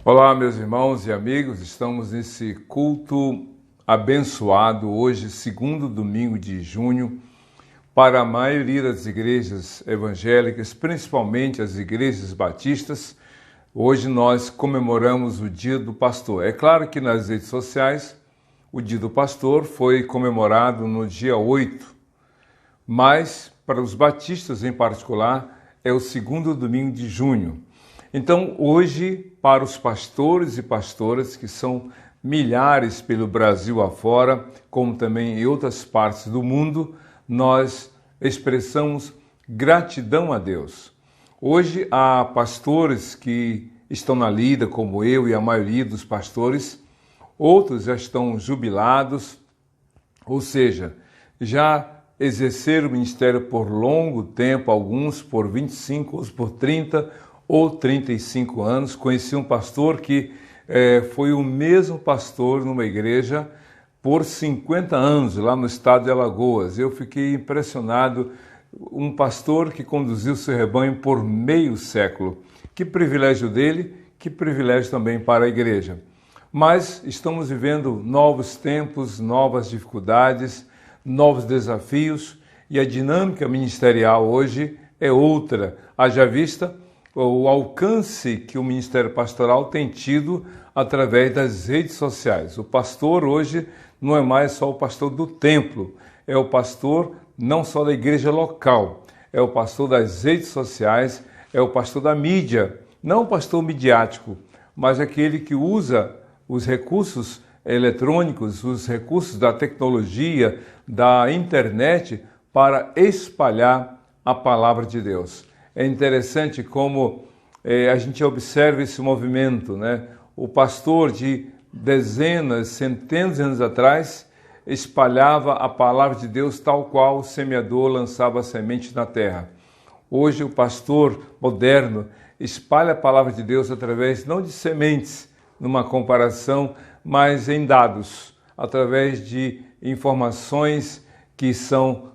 Olá, meus irmãos e amigos, estamos nesse culto abençoado, hoje, segundo domingo de junho, para a maioria das igrejas evangélicas, principalmente as igrejas batistas. Hoje nós comemoramos o Dia do Pastor. É claro que nas redes sociais o Dia do Pastor foi comemorado no dia 8, mas para os batistas em particular é o segundo domingo de junho. Então, hoje, para os pastores e pastoras, que são milhares pelo Brasil afora, como também em outras partes do mundo, nós expressamos gratidão a Deus. Hoje, há pastores que estão na lida, como eu e a maioria dos pastores, outros já estão jubilados, ou seja, já exerceram o ministério por longo tempo, alguns por 25, outros por 30 ou 35 anos. Conheci um pastor que foi o mesmo pastor numa igreja por 50 anos, lá no estado de Alagoas. Eu fiquei impressionado, um pastor que conduziu seu rebanho por meio século. Que privilégio dele, que privilégio também para a igreja. Mas estamos vivendo novos tempos, novas dificuldades, novos desafios, e a dinâmica ministerial hoje é outra. Haja vista o alcance que o Ministério Pastoral tem tido através das redes sociais. O pastor hoje não é mais só o pastor do templo, é o pastor não só da igreja local, é o pastor das redes sociais, é o pastor da mídia, não o pastor midiático, mas aquele que usa os recursos eletrônicos, os recursos da tecnologia, da internet para espalhar a palavra de Deus. É interessante como a gente observa esse movimento, né? O pastor de dezenas, centenas de anos atrás espalhava a palavra de Deus tal qual o semeador lançava a semente na terra. Hoje o pastor moderno espalha a palavra de Deus através não de sementes, numa comparação, mas em dados, através de informações que são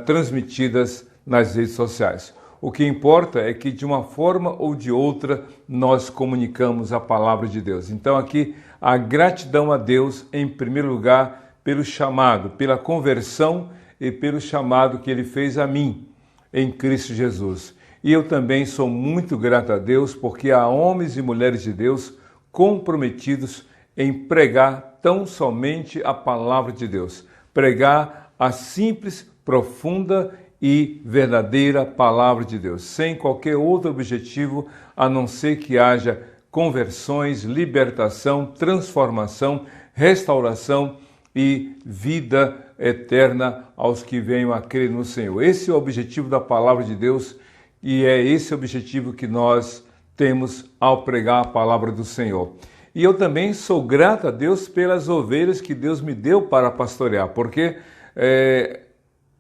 transmitidas nas redes sociais. O que importa é que, de uma forma ou de outra, nós comunicamos a palavra de Deus. Então, aqui, a gratidão a Deus, em primeiro lugar, pelo chamado, pela conversão e pelo chamado que Ele fez a mim, em Cristo Jesus. E eu também sou muito grato a Deus, porque há homens e mulheres de Deus comprometidos em pregar tão somente a palavra de Deus. Pregar a simples, profunda e verdadeira palavra de Deus, sem qualquer outro objetivo a não ser que haja conversões, libertação, transformação, restauração e vida eterna aos que venham a crer no Senhor. Esse é o objetivo da palavra de Deus e é esse o objetivo que nós temos ao pregar a palavra do Senhor. E eu também sou grato a Deus pelas ovelhas que Deus me deu para pastorear, porque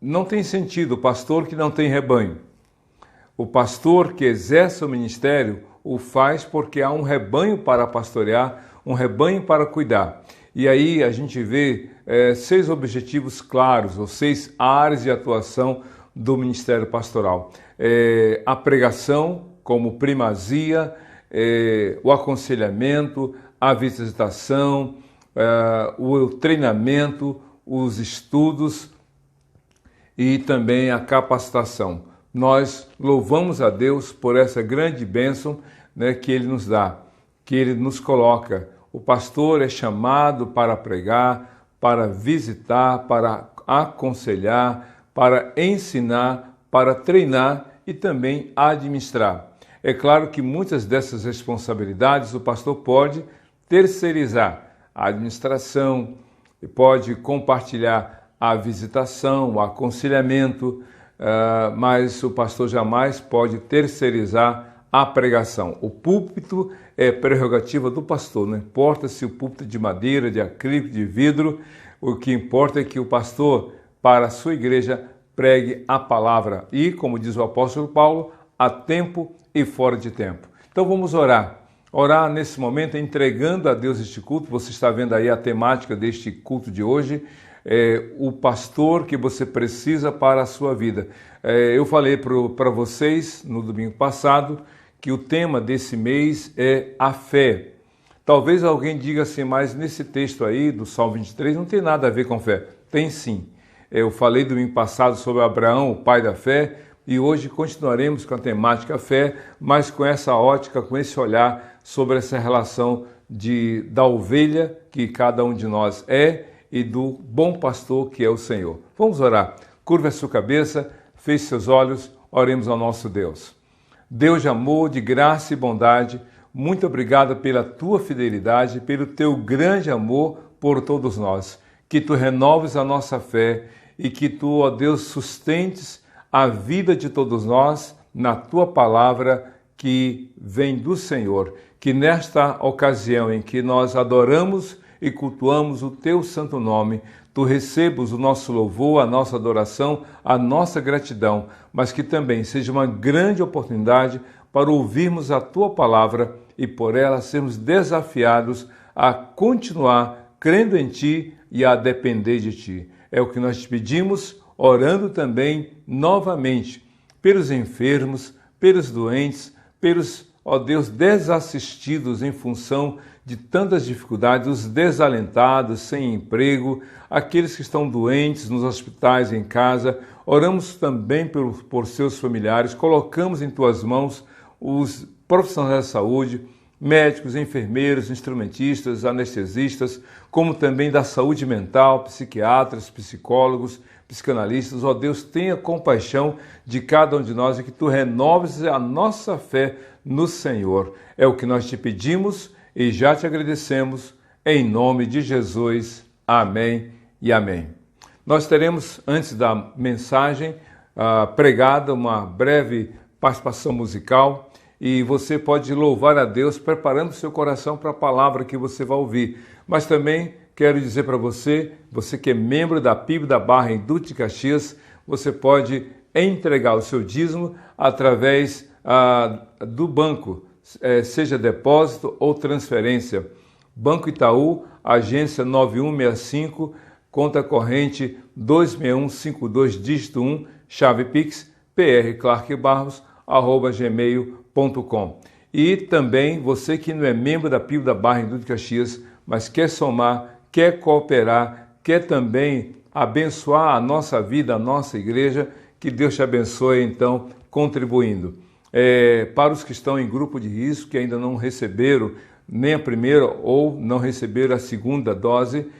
não tem sentido o pastor que não tem rebanho. O pastor que exerce o ministério o faz porque há um rebanho para pastorear, um rebanho para cuidar. E aí a gente vê 6 objetivos claros, ou 6 áreas de atuação do ministério pastoral. A pregação como primazia, o aconselhamento, a visitação, o treinamento, os estudos e também a capacitação. Nós louvamos a Deus por essa grande bênção, né, que Ele nos dá, que Ele nos coloca. O pastor é chamado para pregar, para visitar, para aconselhar, para ensinar, para treinar e também administrar. É claro que muitas dessas responsabilidades o pastor pode terceirizar. A administração, pode compartilhar a visitação, o aconselhamento, mas o pastor jamais pode terceirizar a pregação. O púlpito é prerrogativa do pastor, não importa se o púlpito é de madeira, de acrílico, de vidro, o que importa é que o pastor, para a sua igreja, pregue a palavra. E, como diz o apóstolo Paulo, a tempo e fora de tempo. Então vamos orar. Orar nesse momento, entregando a Deus este culto. Você está vendo aí a temática deste culto de hoje, o pastor que você precisa para a sua vida. Eu falei para vocês no domingo passado que o tema desse mês é a fé. Talvez alguém diga assim, mas nesse texto aí do Salmo 23 não tem nada a ver com fé. Tem sim. Eu falei domingo passado sobre Abraão, o pai da fé, e hoje continuaremos com a temática fé, mas com essa ótica, com esse olhar sobre essa relação da ovelha que cada um de nós é e do bom pastor que é o Senhor. Vamos orar. Curva a sua cabeça, feche seus olhos, oremos ao nosso Deus. Deus de amor, de graça e bondade, muito obrigado pela tua fidelidade, pelo teu grande amor por todos nós. Que tu renoves a nossa fé e que tu, ó Deus, sustentes a vida de todos nós na tua palavra que vem do Senhor. Que nesta ocasião em que nós adoramos e cultuamos o teu santo nome, tu recebas o nosso louvor, a nossa adoração, a nossa gratidão, mas que também seja uma grande oportunidade para ouvirmos a tua palavra e por ela sermos desafiados a continuar crendo em ti e a depender de ti. É o que nós te pedimos, orando também novamente pelos enfermos, pelos doentes, pelos, ó Deus, desassistidos em função de tantas dificuldades, os desalentados, sem emprego, aqueles que estão doentes nos hospitais, em casa. Oramos também por seus familiares, colocamos em tuas mãos os profissionais da saúde, médicos, enfermeiros, instrumentistas, anestesistas, como também da saúde mental, psiquiatras, psicólogos, psicanalistas. Ó Deus, tenha compaixão de cada um de nós e que tu renoves a nossa fé no Senhor. É o que nós te pedimos e já te agradecemos, em nome de Jesus. Amém e amém. Nós teremos, antes da mensagem pregada, uma breve participação musical e você pode louvar a Deus preparando seu coração para a palavra que você vai ouvir. Mas também quero dizer para você, você que é membro da PIB da Barra em Duque de Caxias, você pode entregar o seu dízimo através do banco, seja depósito ou transferência. Banco Itaú, agência 9165, conta corrente 26152, dígito 1, chave Pix, prclarquebarros@gmail.com. E também você que não é membro da PIB da Barra em Duque de Caxias, mas quer somar, quer cooperar, quer também abençoar a nossa vida, a nossa igreja, que Deus te abençoe então contribuindo. Para os que estão em grupo de risco, que ainda não receberam nem a primeira ou não receberam a segunda dose,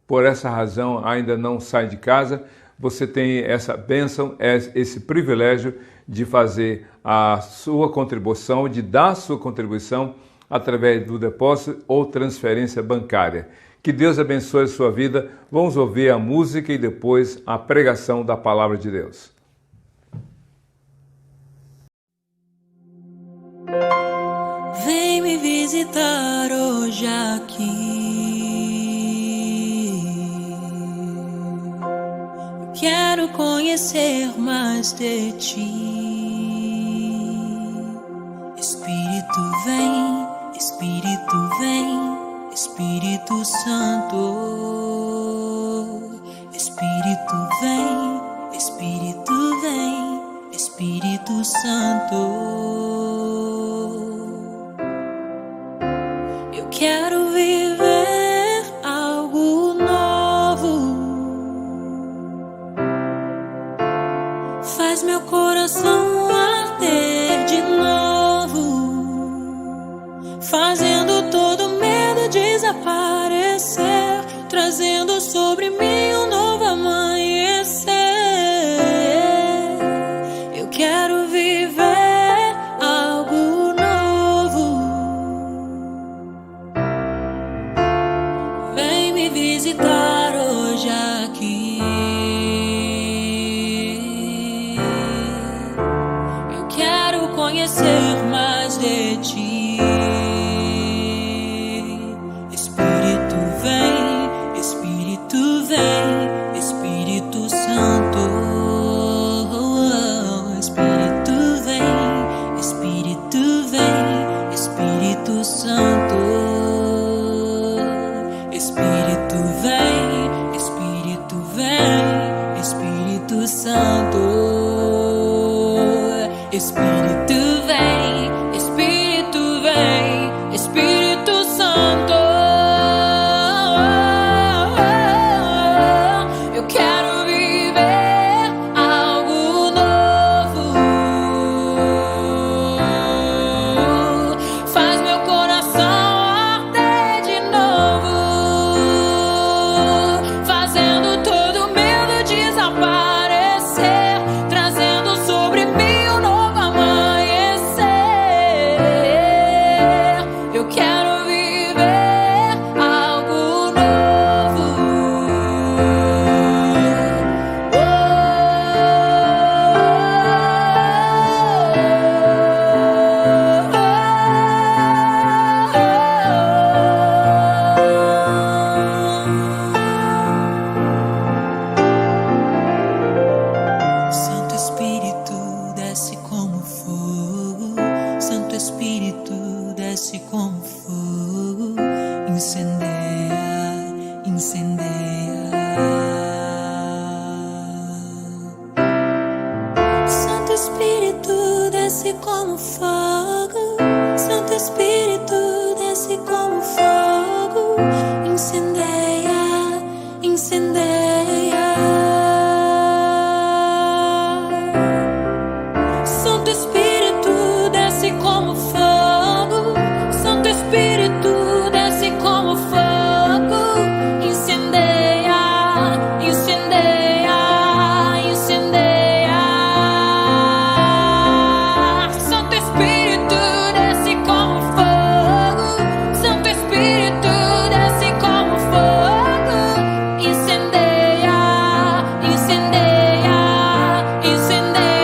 por essa razão ainda não sai de casa, você tem essa bênção, esse privilégio de fazer a sua contribuição, de dar a sua contribuição através do depósito ou transferência bancária. Que Deus abençoe a sua vida. Vamos ouvir a música e depois a pregação da palavra de Deus. Vem me visitar hoje aqui. Quero conhecer mais de ti. Espírito vem, Espírito vem, Espírito Santo. Espírito vem, Espírito vem, Espírito Santo. Eu quero viver algo novo. Faz meu coração arder de novo, fazendo todo medo desaparecer, trazendo sobre mim um novo amanhecer. Eu quero viver algo novo. Vem me visitar hoje aqui. Eu quero conhecer mais de ti. Espírito vem, Espírito vem. como fogo, incendeia, incendeia. Santo Espírito, desce como fogo. Santo Espírito, desce como fogo, incendeia, incendeia. Santo Espírito, desce como fogo. Santo Espírito, desce como fogo, incendeia, incendeia, incendeia. Santo Espírito, desce como fogo. Santo Espírito, desce como fogo, incendeia, incendeia, incendeia.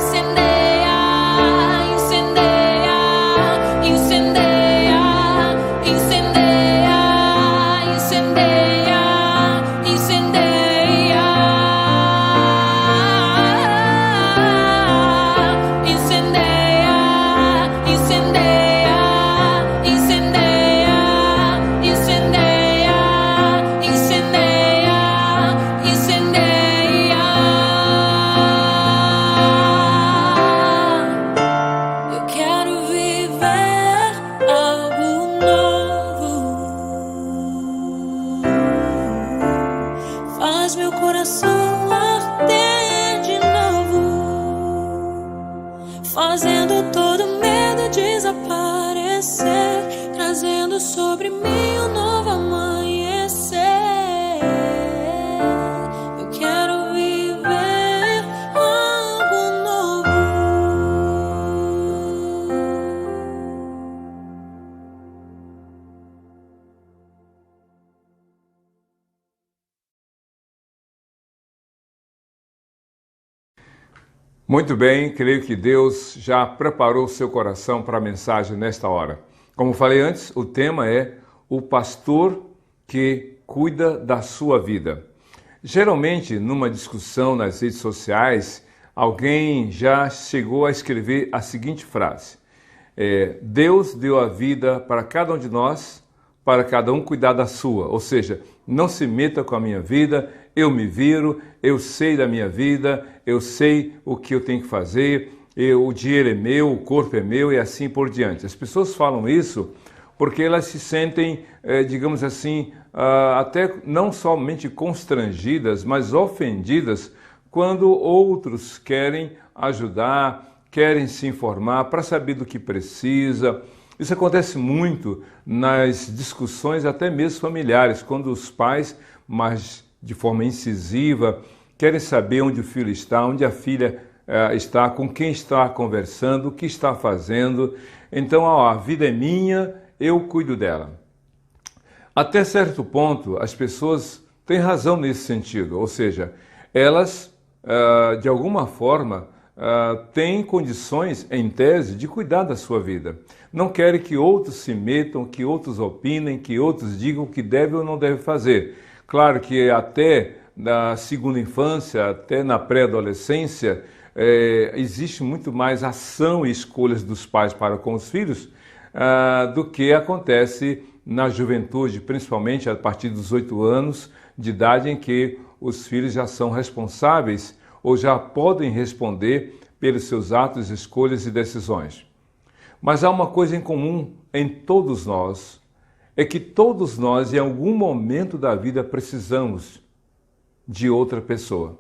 Incendeia, incendeia, incendeia, incendeia, incendeia, incendeia. Incendeia, incendeia, incendeia, incendeia, incendeia, incendeia. Eu quero viver algo novo. Faz meu coração arder de novo, fazendo todo medo desaparecer, trazendo sobre mim um novo amanhecer. Eu quero viver algo novo. Muito bem, creio que Deus já preparou o seu coração para a mensagem nesta hora. Como falei antes, o tema é o pastor que cuida da sua vida. Geralmente, numa discussão nas redes sociais, alguém já chegou a escrever a seguinte frase: Deus deu a vida para cada um de nós, para cada um cuidar da sua. Ou seja, não se meta com a minha vida, eu me viro, eu sei da minha vida, eu sei o que eu tenho que fazer, o dinheiro é meu, o corpo é meu e assim por diante. As pessoas falam isso porque elas se sentem, digamos assim, até não somente constrangidas, mas ofendidas quando outros querem ajudar, querem se informar para saber do que precisa. Isso acontece muito nas discussões até mesmo familiares, quando os pais, mas de forma incisiva, querem saber onde o filho está, onde a filha está, com quem está conversando, o que está fazendo. Então, a vida é minha, eu cuido dela. Até certo ponto, as pessoas têm razão nesse sentido, ou seja, elas, de alguma forma, têm condições, em tese, de cuidar da sua vida. Não querem que outros se metam, que outros opinem, que outros digam o que deve ou não deve fazer. Claro que até na segunda infância, até na pré-adolescência, existe muito mais ação e escolhas dos pais para com os filhos do que acontece na juventude, principalmente a partir dos 8 anos de idade, em que os filhos já são responsáveis ou já podem responder pelos seus atos, escolhas e decisões. Mas há uma coisa em comum em todos nós, é que todos nós, em algum momento da vida, precisamos de outra pessoa.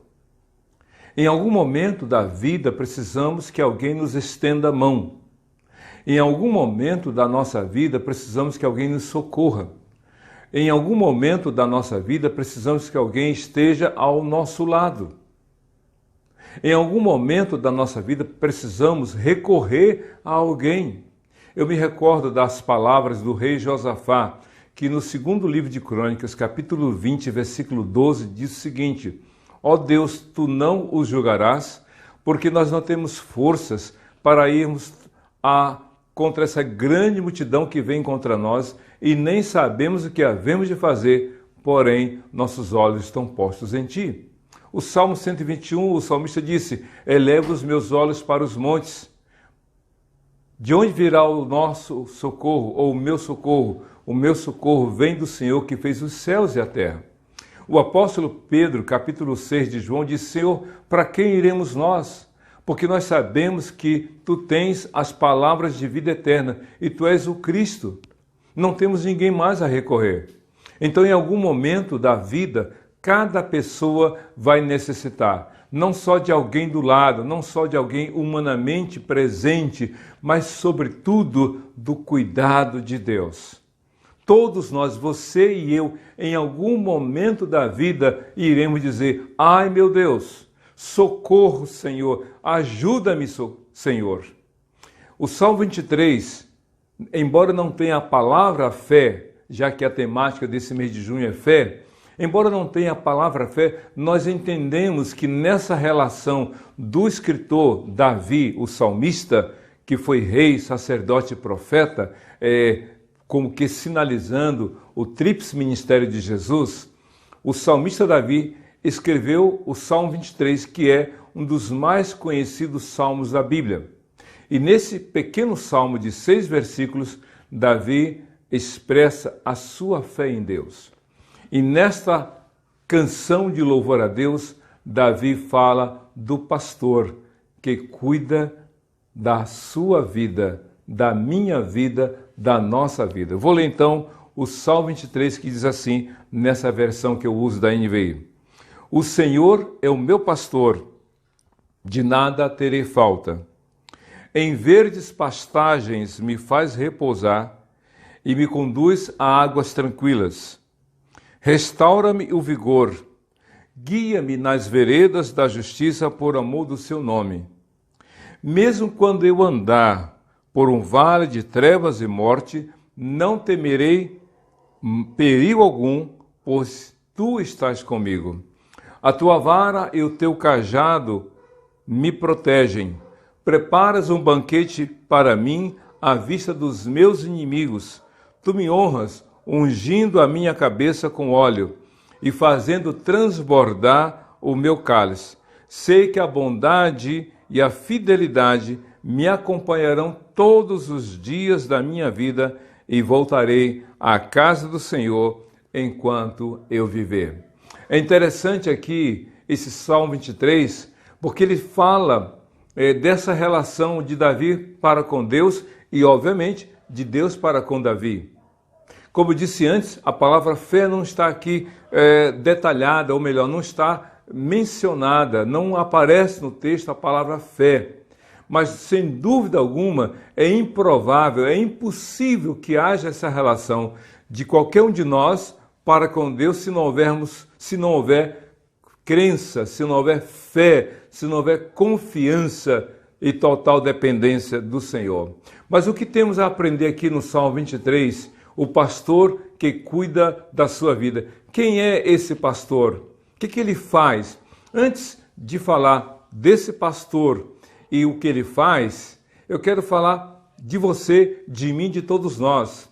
Em algum momento da vida, precisamos que alguém nos estenda a mão. Em algum momento da nossa vida, precisamos que alguém nos socorra. Em algum momento da nossa vida, precisamos que alguém esteja ao nosso lado. Em algum momento da nossa vida, precisamos recorrer a alguém. Eu me recordo das palavras do rei Josafá, que no segundo livro de Crônicas, capítulo 20, versículo 12, diz o seguinte: ó Deus, tu não os julgarás, porque nós não temos forças para irmos contra essa grande multidão que vem contra nós e nem sabemos o que havemos de fazer, porém nossos olhos estão postos em ti. O Salmo 121, o salmista disse: eleva os meus olhos para os montes. De onde virá o nosso socorro, ou o meu socorro? O meu socorro vem do Senhor que fez os céus e a terra. O apóstolo Pedro, capítulo 6 de João, diz: Senhor, para quem iremos nós? Porque nós sabemos que tu tens as palavras de vida eterna e tu és o Cristo. Não temos ninguém mais a recorrer. Então, em algum momento da vida, cada pessoa vai necessitar não só de alguém do lado, não só de alguém humanamente presente, mas, sobretudo, do cuidado de Deus. Todos nós, você e eu, em algum momento da vida, iremos dizer: ai meu Deus, socorro, Senhor, ajuda-me, Senhor. O Salmo 23, embora não tenha a palavra fé, já que a temática desse mês de junho é fé, embora não tenha a palavra fé, nós entendemos que nessa relação do escritor Davi, o salmista, que foi rei, sacerdote e profeta, como que sinalizando o tríplice ministério de Jesus, o salmista Davi escreveu o Salmo 23, que é um dos mais conhecidos salmos da Bíblia. E nesse pequeno salmo de 6 versículos, Davi expressa a sua fé em Deus. E nesta canção de louvor a Deus, Davi fala do pastor que cuida da sua vida, da minha vida, da nossa vida. Vou ler então o Salmo 23, que diz assim, nessa versão que eu uso da NVI: O Senhor é o meu pastor, de nada terei falta. Em verdes pastagens me faz repousar e me conduz a águas tranquilas. Restaura-me o vigor, guia-me nas veredas da justiça por amor do seu nome. Mesmo quando eu andar por um vale de trevas e morte, não temerei perigo algum, pois tu estás comigo. A tua vara e o teu cajado me protegem. Preparas um banquete para mim à vista dos meus inimigos. Tu me honras, ungindo a minha cabeça com óleo e fazendo transbordar o meu cálice. Sei que a bondade e a fidelidade me acompanharão todos os dias da minha vida e voltarei à casa do Senhor enquanto eu viver. É interessante aqui esse Salmo 23, porque ele fala dessa relação de Davi para com Deus e, obviamente, de Deus para com Davi. Como disse antes, a palavra fé não está aqui detalhada, ou melhor, não está mencionada, não aparece no texto a palavra fé. Mas, sem dúvida alguma, é improvável, é impossível que haja essa relação de qualquer um de nós para com Deus se não houver crença, se não houver fé, se não houver confiança e total dependência do Senhor. Mas o que temos a aprender aqui no Salmo 23? O pastor que cuida da sua vida. Quem é esse pastor? O que ele faz? Antes de falar desse pastor e o que ele faz, eu quero falar de você, de mim, de todos nós.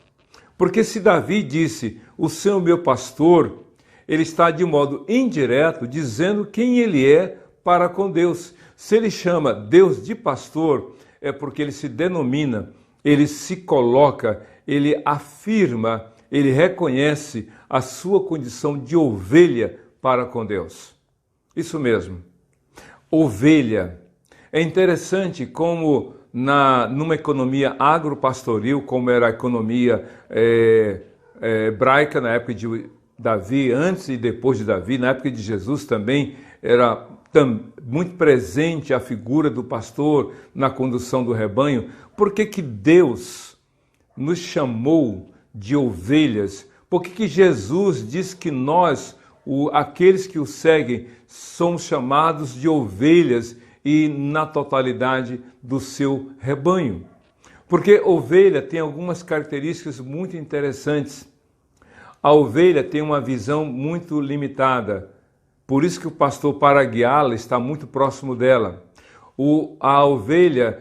Porque se Davi disse, o Senhor meu pastor, ele está de modo indireto dizendo quem ele é para com Deus. Se ele chama Deus de pastor, é porque ele se denomina, ele se coloca, ele afirma, ele reconhece a sua condição de ovelha para com Deus. Isso mesmo, ovelha. É interessante como numa economia agropastoril, como era a economia hebraica na época de Davi, antes e depois de Davi, na época de Jesus também era muito presente a figura do pastor na condução do rebanho. Por que Deus nos chamou de ovelhas? Por que Jesus diz que nós, aqueles que o seguem, somos chamados de ovelhas e na totalidade do seu rebanho? Porque ovelha tem algumas características muito interessantes. A ovelha tem uma visão muito limitada, por isso que o pastor, para guiá-la, está muito próximo dela. A ovelha,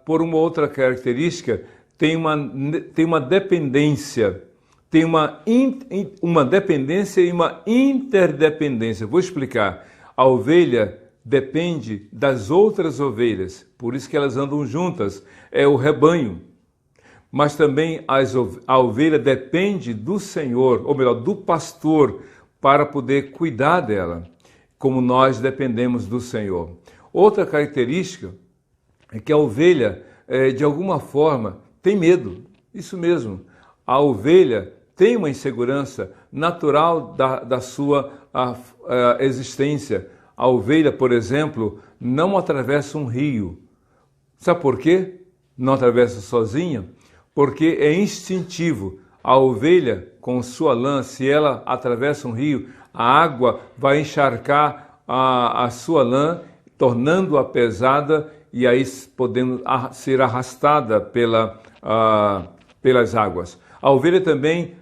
por uma outra característica, tem uma dependência, tem uma dependência e uma interdependência. Vou explicar. A ovelha depende das outras ovelhas, por isso que elas andam juntas, é o rebanho. Mas também a ovelha depende do Senhor, ou melhor, do pastor, para poder cuidar dela, como nós dependemos do Senhor. Outra característica é que a ovelha, de alguma forma, tem medo. Isso mesmo, a ovelha tem uma insegurança natural da sua existência. A ovelha, por exemplo, não atravessa um rio. Sabe por quê? Não atravessa sozinha? Porque é instintivo. A ovelha, com sua lã, se ela atravessa um rio, a água vai encharcar a sua lã, tornando-a pesada e aí podendo ser arrastada pelas águas. A ovelha também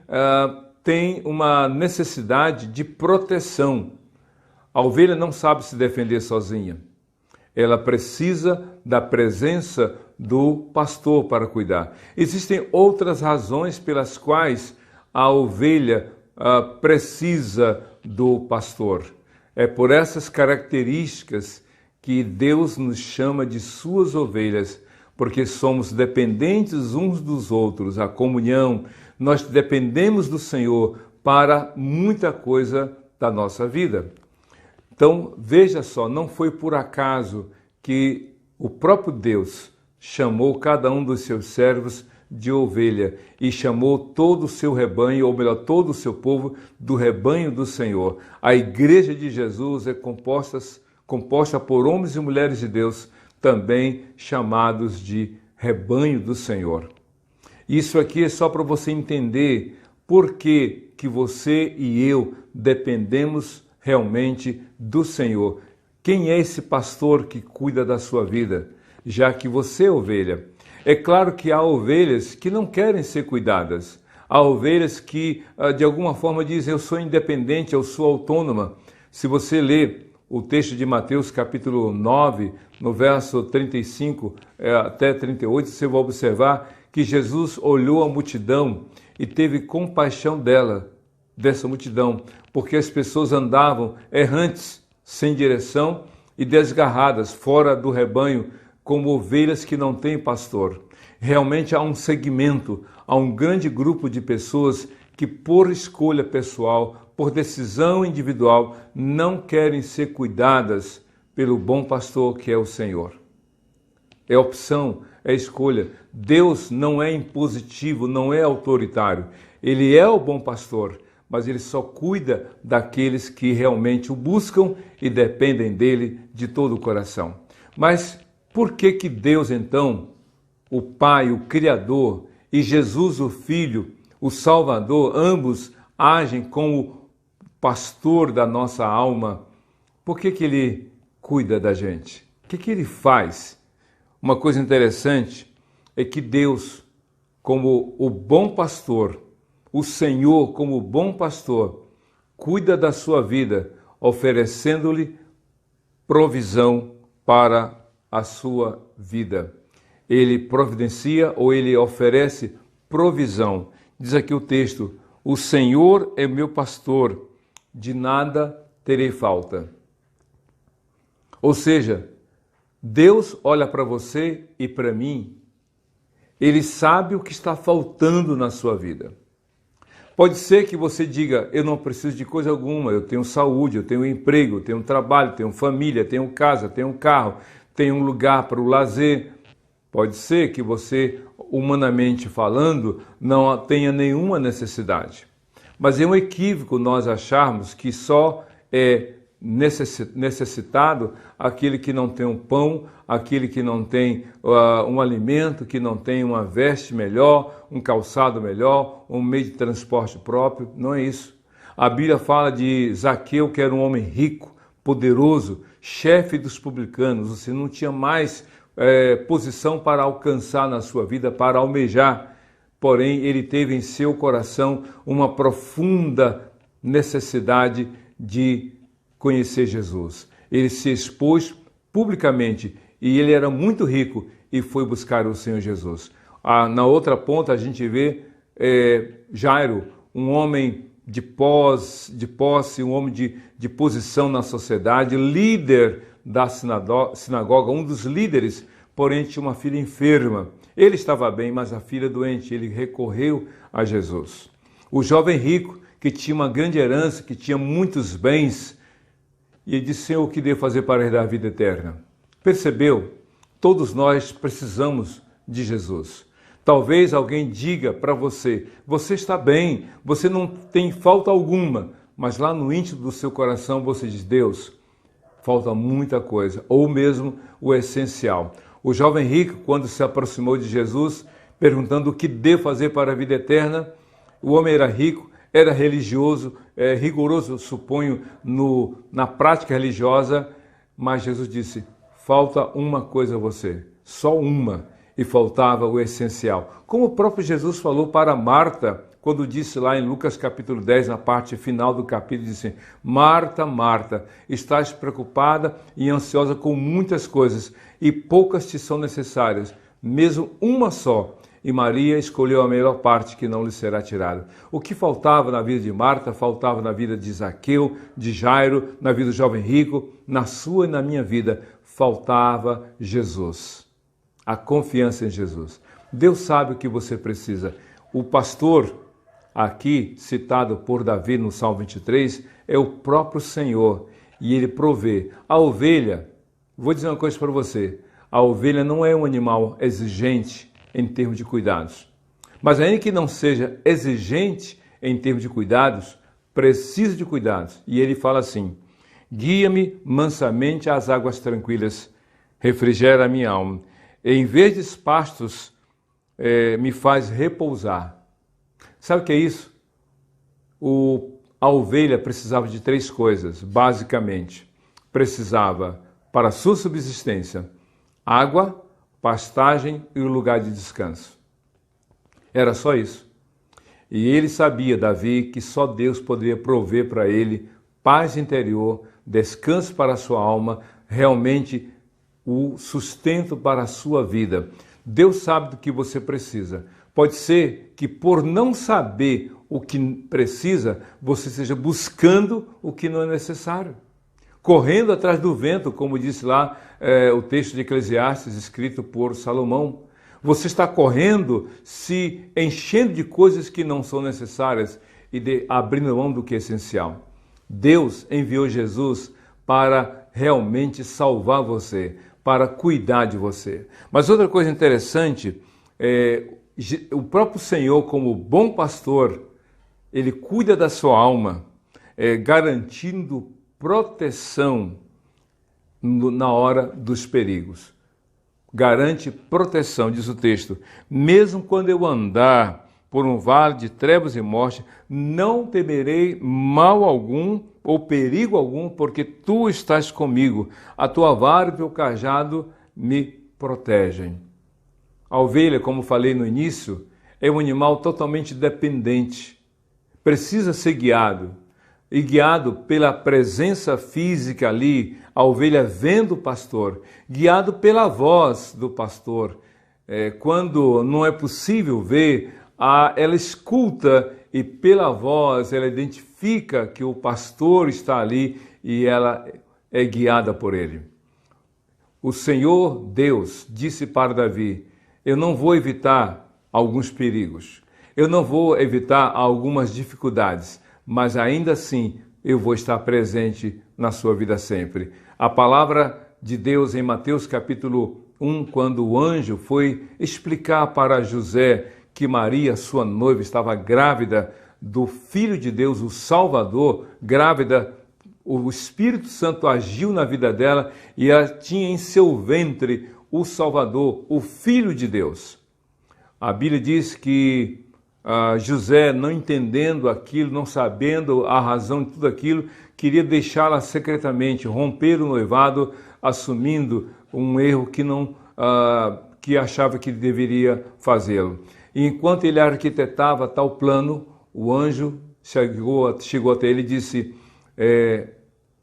tem uma necessidade de proteção. A ovelha não sabe se defender sozinha. Ela precisa da presença do pastor para cuidar. Existem outras razões pelas quais a ovelha precisa do pastor. É por essas características que Deus nos chama de suas ovelhas, porque somos dependentes uns dos outros, a comunhão, nós dependemos do Senhor para muita coisa da nossa vida. Então, veja só, não foi por acaso que o próprio Deus chamou cada um dos seus servos de ovelha e chamou todo o seu rebanho, ou melhor, todo o seu povo, do rebanho do Senhor. A igreja de Jesus é composta por homens e mulheres de Deus, também chamados de rebanho do Senhor. Isso aqui é só para você entender por que você e eu dependemos realmente do Senhor. Quem é esse pastor que cuida da sua vida, já que você é ovelha? É claro que há ovelhas que não querem ser cuidadas. Há ovelhas que, de alguma forma, dizem, eu sou independente, eu sou autônoma. Se você ler o texto de Mateus, capítulo 9, no verso 35 até 38, você vai observar que Jesus olhou a multidão e teve compaixão dessa multidão, porque as pessoas andavam errantes, sem direção e desgarradas, fora do rebanho, como ovelhas que não têm pastor. Realmente há um segmento, há um grande grupo de pessoas que, por escolha pessoal, por decisão individual, não querem ser cuidadas pelo bom pastor que é o Senhor. É opção, é escolha. Deus não é impositivo, não é autoritário. Ele é o bom pastor, mas ele só cuida daqueles que realmente o buscam e dependem dele de todo o coração. Mas por que Deus, então, o Pai, o Criador, e Jesus, o Filho, o Salvador, ambos agem como pastor da nossa alma? Por que ele cuida da gente? O que ele faz? Uma coisa interessante é que Deus, como o bom pastor, o Senhor, como o bom pastor, cuida da sua vida, oferecendo-lhe provisão para a sua vida. Ele providencia ou ele oferece provisão. Diz aqui o texto, o Senhor é meu pastor, de nada terei falta. Ou seja, Deus olha para você e para mim, Ele sabe o que está faltando na sua vida. Pode ser que você diga, eu não preciso de coisa alguma, eu tenho saúde, eu tenho emprego, eu tenho trabalho, tenho família, tenho casa, tenho carro, tenho um lugar para o lazer. Pode ser que você, humanamente falando, não tenha nenhuma necessidade. Mas é um equívoco nós acharmos que só é necessitado aquele que não tem um pão, aquele que não tem um alimento, que não tem uma veste melhor, um calçado melhor, um meio de transporte próprio. Não é isso. A Bíblia fala de Zaqueu, que era um homem rico, poderoso, chefe dos publicanos. Você não tinha mais posição para alcançar na sua vida, para almejar. Porém, ele teve em seu coração uma profunda necessidade de conhecer Jesus. Ele se expôs publicamente e ele era muito rico e foi buscar o Senhor Jesus. Na outra ponta a gente vê Jairo, um homem de posse, um homem de posição na sociedade, líder da sinagoga, um dos líderes, porém tinha uma filha enferma. Ele estava bem, mas a filha doente. Ele recorreu a Jesus. O jovem rico, que tinha uma grande herança, que tinha muitos bens, e ele disse: Senhor, o que devo fazer para herdar a vida eterna? Percebeu? Todos nós precisamos de Jesus. Talvez alguém diga para você: você está bem, você não tem falta alguma, mas lá no íntimo do seu coração você diz: Deus, falta muita coisa, ou mesmo o essencial. O jovem rico, quando se aproximou de Jesus, perguntando o que devo fazer para a vida eterna, o homem era rico, era religioso, rigoroso, suponho, na prática religiosa, mas Jesus disse: falta uma coisa a você, só uma, e faltava o essencial. Como o próprio Jesus falou para Marta, quando disse lá em Lucas capítulo 10, na parte final do capítulo, disse: Marta, Marta, estás preocupada e ansiosa com muitas coisas, e poucas te são necessárias, mesmo uma só. E Maria escolheu a melhor parte, que não lhe será tirada. O que faltava na vida de Marta, faltava na vida de Zaqueu, de Jairo, na vida do jovem rico, na sua e na minha vida, faltava Jesus. A confiança em Jesus. Deus sabe o que você precisa. O pastor, aqui citado por Davi no Salmo 23, é o próprio Senhor, e ele provê. A ovelha, vou dizer uma coisa para você, a ovelha não é um animal exigente em termos de cuidados. Mas ainda que não seja exigente em termos de cuidados, precisa de cuidados. E ele fala assim: guia-me mansamente às águas tranquilas, refrigera a minha alma. Em verdes pastos me faz repousar. Sabe o que é isso? A ovelha precisava de 3 coisas, basicamente. Precisava, para a sua subsistência, água, pastagem e um lugar de descanso. Era só isso. E ele sabia, Davi, que só Deus poderia prover para ele paz interior, descanso para a sua alma, realmente o sustento para a sua vida. Deus sabe do que você precisa. Pode ser que por não saber o que precisa, você esteja buscando o que não é necessário. Correndo atrás do vento, como disse lá o texto de Eclesiastes, escrito por Salomão. Você está correndo, se enchendo de coisas que não são necessárias e abrindo mão do que é essencial. Deus enviou Jesus para realmente salvar você, para cuidar de você. Mas outra coisa interessante, o próprio Senhor, como bom pastor, ele cuida da sua alma, garantindo proteção na hora dos perigos. Garante proteção, diz o texto. Mesmo quando eu andar por um vale de trevas e morte, não temerei mal algum ou perigo algum, porque tu estás comigo. A tua vara e o teu cajado me protegem. A ovelha, como falei no início, é um animal totalmente dependente. Precisa ser guiado. E guiado pela presença física ali, a ovelha vendo o pastor, guiado pela voz do pastor. Quando não é possível ver, ela escuta e pela voz ela identifica que o pastor está ali e ela é guiada por ele. O Senhor Deus disse para Davi: eu não vou evitar alguns perigos, eu não vou evitar algumas dificuldades, mas ainda assim eu vou estar presente na sua vida sempre. A palavra de Deus em Mateus capítulo 1, quando o anjo foi explicar para José que Maria, sua noiva, estava grávida do Filho de Deus, o Salvador, grávida, o Espírito Santo agiu na vida dela e ela tinha em seu ventre o Salvador, o Filho de Deus. A Bíblia diz que José, não entendendo aquilo, não sabendo a razão de tudo aquilo, queria deixá-la secretamente, romper o noivado, assumindo um erro que achava que deveria fazê-lo. E enquanto ele arquitetava tal plano, o anjo chegou até ele e disse: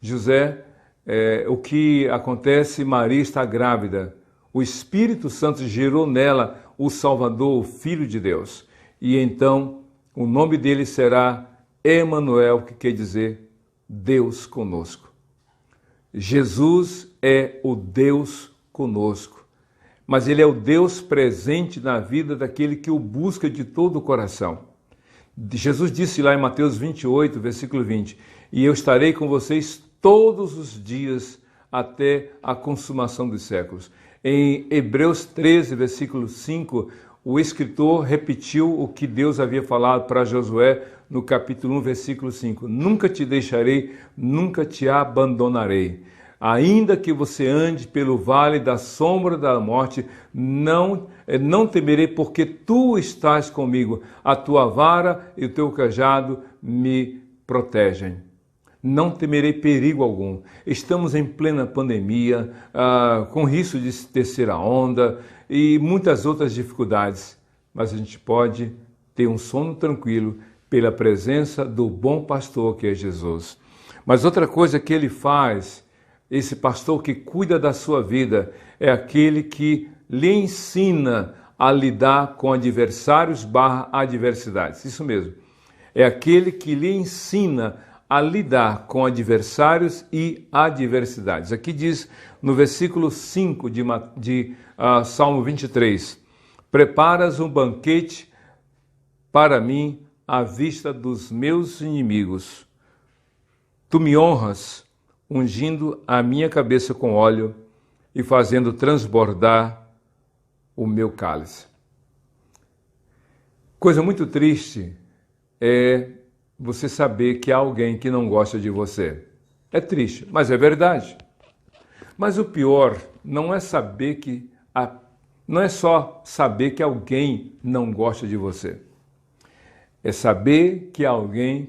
José, o que acontece? Maria está grávida. O Espírito Santo gerou nela o Salvador, o Filho de Deus. E então o nome dele será Emanuel, que quer dizer Deus conosco. Jesus é o Deus conosco, mas Ele é o Deus presente na vida daquele que o busca de todo o coração. Jesus disse lá em Mateus 28, versículo 20, e eu estarei com vocês todos os dias até a consumação dos séculos. Em Hebreus 13, versículo 5, o escritor repetiu o que Deus havia falado para Josué no capítulo 1, versículo 5. Nunca te deixarei, nunca te abandonarei. Ainda que você ande pelo vale da sombra da morte, não temerei, porque tu estás comigo. A tua vara e o teu cajado me protegem. Não temerei perigo algum. Estamos em plena pandemia, com risco de terceira onda e muitas outras dificuldades, mas a gente pode ter um sono tranquilo pela presença do bom pastor que é Jesus. Mas outra coisa que ele faz, esse pastor que cuida da sua vida, é aquele que lhe ensina a lidar com adversários / adversidades. Isso mesmo. É aquele que lhe ensina a lidar com adversários e adversidades. Aqui diz no versículo 5 de Salmo 23, preparas um banquete para mim à vista dos meus inimigos. Tu me honras, ungindo a minha cabeça com óleo e fazendo transbordar o meu cálice. Coisa muito triste é você saber que há alguém que não gosta de você. É triste, mas é verdade. Mas o pior não é não é só saber que alguém não gosta de você. É saber que há alguém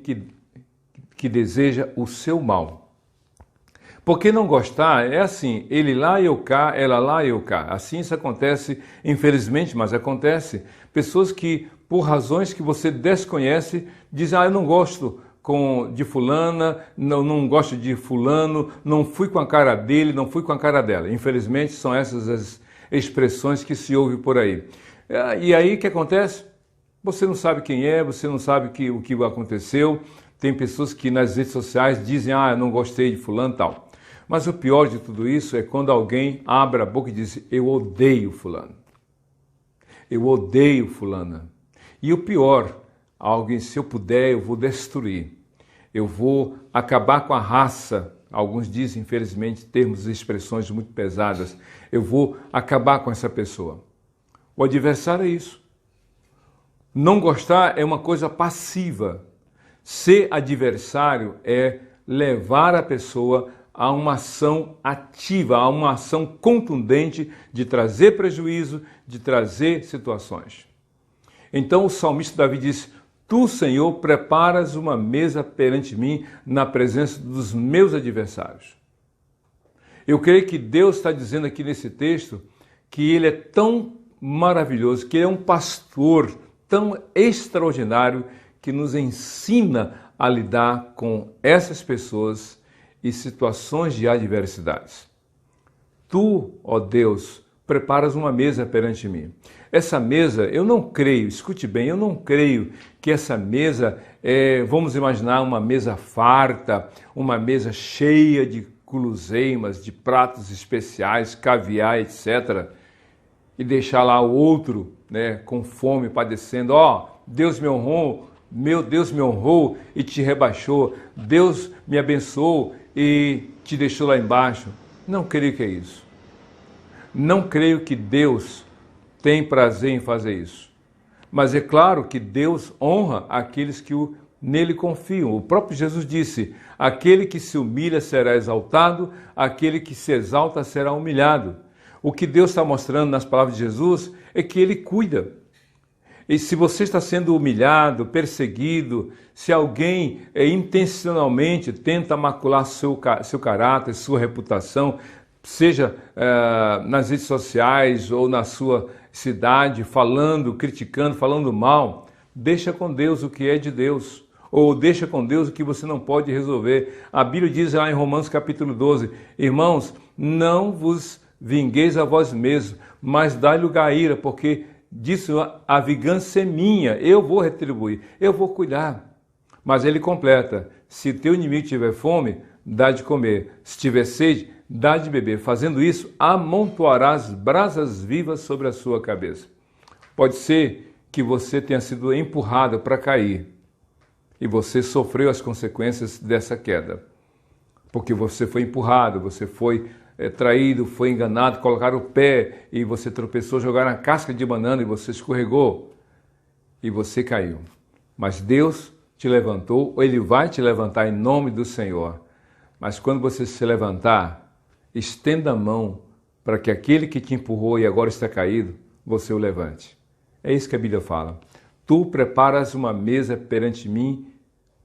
que deseja o seu mal. Porque não gostar é assim, ele lá e eu cá, ela lá e eu cá. Assim isso acontece, infelizmente, mas acontece. Pessoas que, por razões que você desconhece, dizem, eu não gosto de fulana, não gosto de fulano, não fui com a cara dele, não fui com a cara dela. Infelizmente, são essas as expressões que se ouve por aí. E aí, o que acontece? Você não sabe quem é, você não sabe o que aconteceu. Tem pessoas que nas redes sociais dizem, eu não gostei de fulano e tal. Mas o pior de tudo isso é quando alguém abre a boca e diz, eu odeio fulano. Eu odeio fulana. E o pior, alguém, se eu puder, eu vou destruir. Eu vou acabar com a raça. Alguns dizem, infelizmente, termos e expressões muito pesadas. Eu vou acabar com essa pessoa. O adversário é isso. Não gostar é uma coisa passiva. Ser adversário é levar a pessoa a uma ação ativa, a uma ação contundente de trazer prejuízo, de trazer situações. Então o salmista Davi disse, tu, Senhor, preparas uma mesa perante mim na presença dos meus adversários. Eu creio que Deus está dizendo aqui nesse texto que Ele é tão maravilhoso, que Ele é um pastor tão extraordinário que nos ensina a lidar com essas pessoas e situações de adversidades. Tu, ó Deus, preparas uma mesa perante mim. Essa mesa, eu não creio, escute bem, eu não creio que essa mesa vamos imaginar uma mesa farta, uma mesa cheia de guloseimas, de pratos especiais, caviar, etc. E deixar lá o outro, com fome, padecendo, Deus me honrou, meu Deus me honrou e te rebaixou, Deus me abençoou e te deixou lá embaixo. Não creio que é isso. Não creio que Deus tem prazer em fazer isso. Mas é claro que Deus honra aqueles que nele confiam. O próprio Jesus disse, aquele que se humilha será exaltado, aquele que se exalta será humilhado. O que Deus está mostrando nas palavras de Jesus é que Ele cuida. E se você está sendo humilhado, perseguido, se alguém intencionalmente tenta macular seu caráter, sua reputação, seja nas redes sociais ou na sua cidade, falando, criticando, falando mal, deixa com Deus o que é de Deus. Ou deixa com Deus o que você não pode resolver. A Bíblia diz lá em Romanos capítulo 12, irmãos, não vos vingueis a vós mesmos, mas dai lugar à ira, porque disso a vingança é minha, eu vou retribuir, eu vou cuidar. Mas ele completa, se teu inimigo tiver fome, dá de comer. Se tiver sede, dá de beber. Fazendo isso, amontoarás brasas vivas sobre a sua cabeça. Pode ser que você tenha sido empurrado para cair e você sofreu as consequências dessa queda. Porque você foi empurrado, você foi traído, foi enganado, colocaram o pé e você tropeçou, jogaram a casca de banana e você escorregou e você caiu. Mas Deus te levantou, ou Ele vai te levantar em nome do Senhor. Mas quando você se levantar, estenda a mão para que aquele que te empurrou e agora está caído, você o levante. É isso que a Bíblia fala. Tu preparas uma mesa perante mim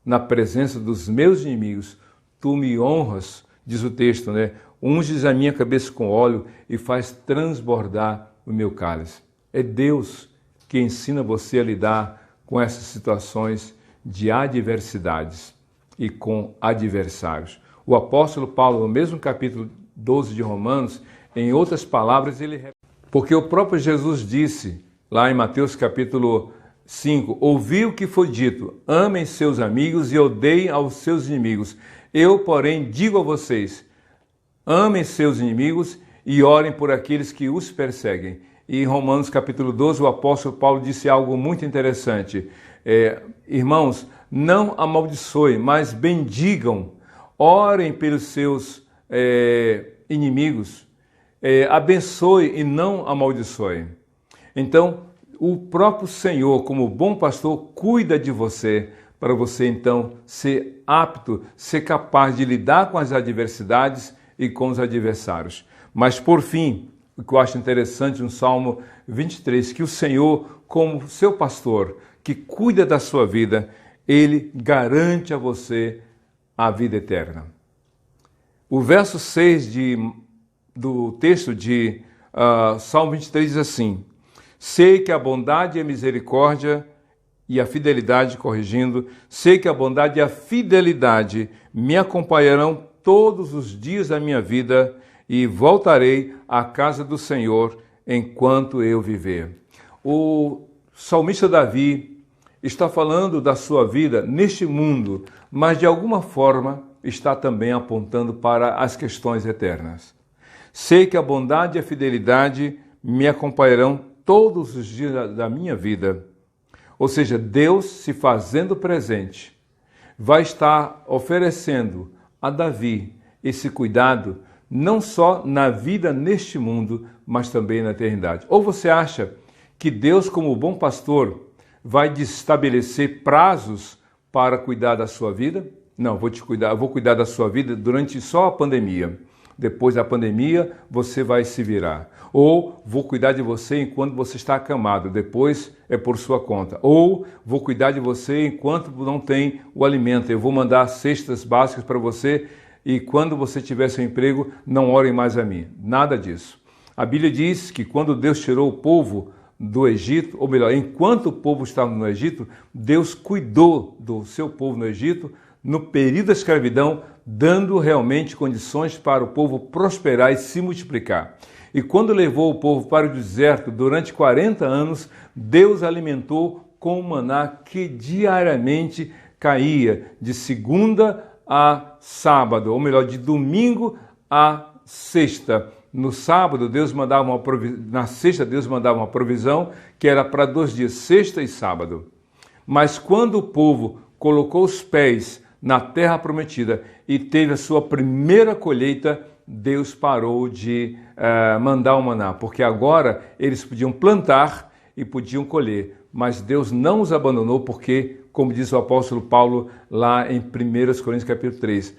na presença dos meus inimigos. Tu me honras, diz o texto, né? Unges a minha cabeça com óleo e faz transbordar o meu cálice. É Deus que ensina você a lidar com essas situações de adversidades e com adversários. O apóstolo Paulo, no mesmo capítulo 12 de Romanos, em outras palavras, porque o próprio Jesus disse, lá em Mateus capítulo 5, ouvi o que foi dito, amem seus amigos e odeiem aos seus inimigos. Eu, porém, digo a vocês, amem seus inimigos e orem por aqueles que os perseguem. E em Romanos capítulo 12, o apóstolo Paulo disse algo muito interessante. Irmãos, não amaldiçoem, mas bendigam, orem pelos seus inimigos, abençoe e não amaldiçoem. Então, o próprio Senhor, como bom pastor, cuida de você, para você então ser apto, ser capaz de lidar com as adversidades e com os adversários. Mas por fim, o que eu acho interessante no Salmo 23, que o Senhor, como seu pastor, que cuida da sua vida, Ele garante a você a vida eterna. O verso 6 do texto de Salmo 23 diz assim, sei que a bondade e a misericórdia e a fidelidade, corrigindo, sei que a bondade e a fidelidade me acompanharão todos os dias da minha vida e voltarei à casa do Senhor enquanto eu viver. O salmista Davi está falando da sua vida neste mundo, mas de alguma forma está também apontando para as questões eternas. Sei que a bondade e a fidelidade me acompanharão todos os dias da minha vida. Ou seja, Deus se fazendo presente, vai estar oferecendo a Davi esse cuidado, não só na vida neste mundo, mas também na eternidade. Ou você acha que Deus, como bom pastor, vai estabelecer prazos para cuidar da sua vida? Não, vou cuidar da sua vida durante só a pandemia. Depois da pandemia, você vai se virar. Ou vou cuidar de você enquanto você está acamado, depois é por sua conta. Ou vou cuidar de você enquanto não tem o alimento. Eu vou mandar cestas básicas para você e quando você tiver seu emprego, não orem mais a mim. Nada disso. A Bíblia diz que quando Deus tirou o povo do Egito, ou melhor, enquanto o povo estava no Egito, Deus cuidou do seu povo no Egito, no período da escravidão, dando realmente condições para o povo prosperar e se multiplicar. E quando levou o povo para o deserto durante 40 anos, Deus alimentou com o maná que diariamente caía, de segunda a sábado, ou melhor, de domingo a sexta. No sábado, Deus mandava na sexta, Deus mandava uma provisão que era para 2 dias, sexta e sábado. Mas quando o povo colocou os pés na terra prometida e teve a sua primeira colheita, Deus parou de mandar o maná, porque agora eles podiam plantar e podiam colher, mas Deus não os abandonou porque, como diz o apóstolo Paulo lá em 1 Coríntios capítulo 3,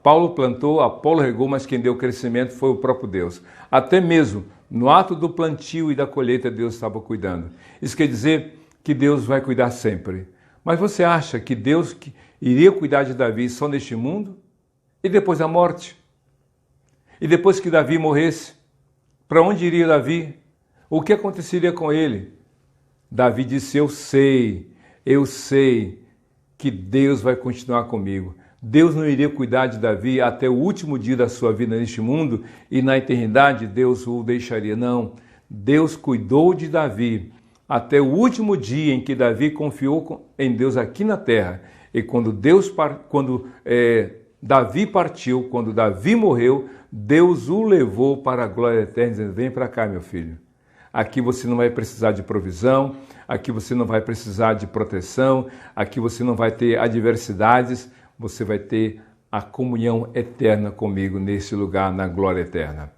Paulo plantou, Apolo regou, mas quem deu crescimento foi o próprio Deus. Até mesmo no ato do plantio e da colheita, Deus estava cuidando. Isso quer dizer que Deus vai cuidar sempre. Mas você acha que Deus iria cuidar de Davi só neste mundo? E depois da morte? E depois que Davi morresse? Para onde iria Davi? O que aconteceria com ele? Davi disse, eu sei que Deus vai continuar comigo. Deus não iria cuidar de Davi até o último dia da sua vida neste mundo e na eternidade Deus o deixaria. Não, Deus cuidou de Davi até o último dia em que Davi confiou em Deus aqui na terra. E quando Davi partiu, quando Davi morreu, Deus o levou para a glória eterna, dizendo: vem para cá, meu filho. Aqui você não vai precisar de provisão, aqui você não vai precisar de proteção, aqui você não vai ter adversidades, você vai ter a comunhão eterna comigo nesse lugar, na glória eterna.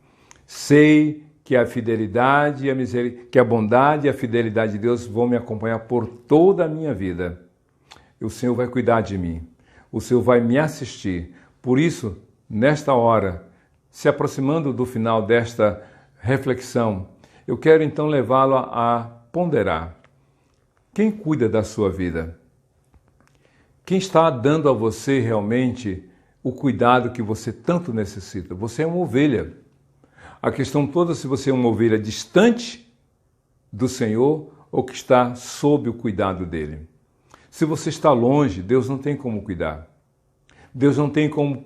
Sei que a fidelidade e a que a bondade e a fidelidade de Deus vão me acompanhar por toda a minha vida. E o Senhor vai cuidar de mim, o Senhor vai me assistir. Por isso, nesta hora, se aproximando do final desta reflexão, eu quero então levá-lo a ponderar. Quem cuida da sua vida? Quem está dando a você realmente o cuidado que você tanto necessita? Você é uma ovelha. A questão toda é se você é uma ovelha distante do Senhor ou que está sob o cuidado dele. Se você está longe, Deus não tem como cuidar. Deus não tem como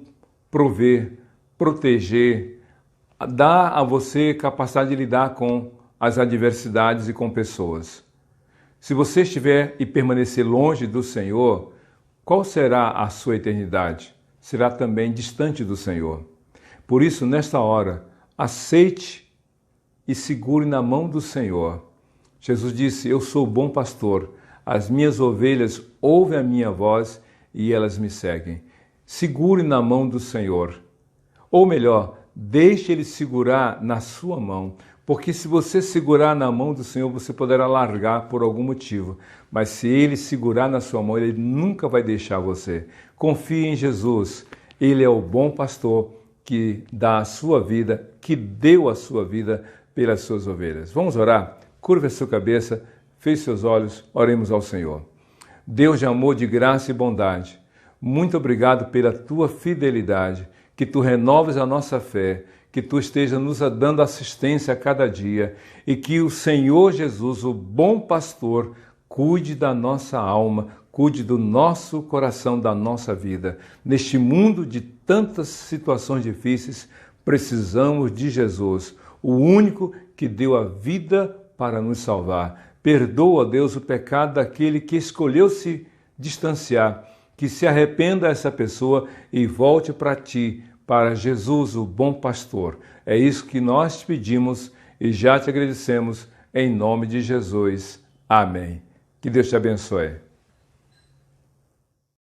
prover, proteger, dar a você capacidade de lidar com as adversidades e com pessoas. Se você estiver e permanecer longe do Senhor, qual será a sua eternidade? Será também distante do Senhor. Por isso, nesta hora, aceite e segure na mão do Senhor. Jesus disse: eu sou o bom pastor, as minhas ovelhas ouvem a minha voz e elas me seguem. Segure na mão do Senhor. Ou melhor, deixe Ele segurar na sua mão, porque se você segurar na mão do Senhor, você poderá largar por algum motivo, mas se Ele segurar na sua mão, Ele nunca vai deixar você. Confie em Jesus, Ele é o bom pastor que dá a sua vida, que deu a sua vida pelas suas ovelhas. Vamos orar? Curva a sua cabeça, feche seus olhos, oremos ao Senhor. Deus de amor, de graça e bondade, muito obrigado pela tua fidelidade, que tu renoves a nossa fé, que tu esteja nos dando assistência a cada dia e que o Senhor Jesus, o bom pastor, cuide da nossa alma, cuide do nosso coração, da nossa vida. Neste mundo de tantas situações difíceis, precisamos de Jesus, o único que deu a vida para nos salvar. Perdoa, Deus, o pecado daquele que escolheu se distanciar, que se arrependa essa pessoa e volte para ti, para Jesus, o bom pastor. É isso que nós te pedimos e já te agradecemos em nome de Jesus. Amém. Que Deus te abençoe.